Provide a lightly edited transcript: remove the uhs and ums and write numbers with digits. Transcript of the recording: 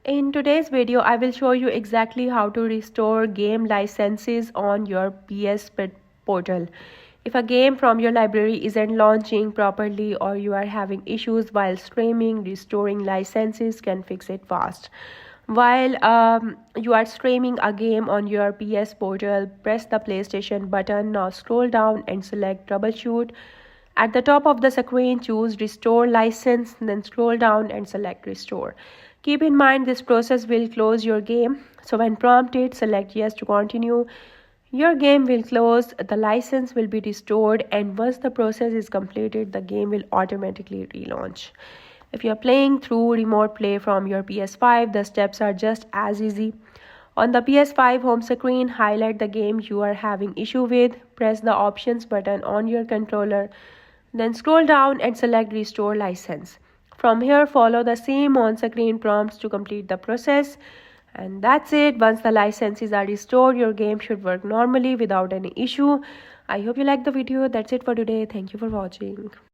In today's video, I will show you exactly how to restore game licenses on your portal. If a game from your library isn't launching properly or you are having issues while streaming, restoring licenses can fix it fast. While you are streaming a game on your PS portal, press the PlayStation button. Now scroll down and select troubleshoot. At the top of the screen, choose Restore License, then scroll down and select Restore. Keep in mind this process will close your game, so when prompted, select Yes to continue. Your game will close, the license will be restored, and once the process is completed, the game will automatically relaunch. If you're playing through remote play from your PS5, the steps are just as easy. On the PS5 home screen, highlight the game you are having issue with, press the options button on your controller, then scroll down and select Restore License. From here, follow the same on-screen prompts to complete the process. And that's it. Once the licenses are restored, your game should work normally without any issue. I hope you liked the video. That's it for today. Thank you for watching.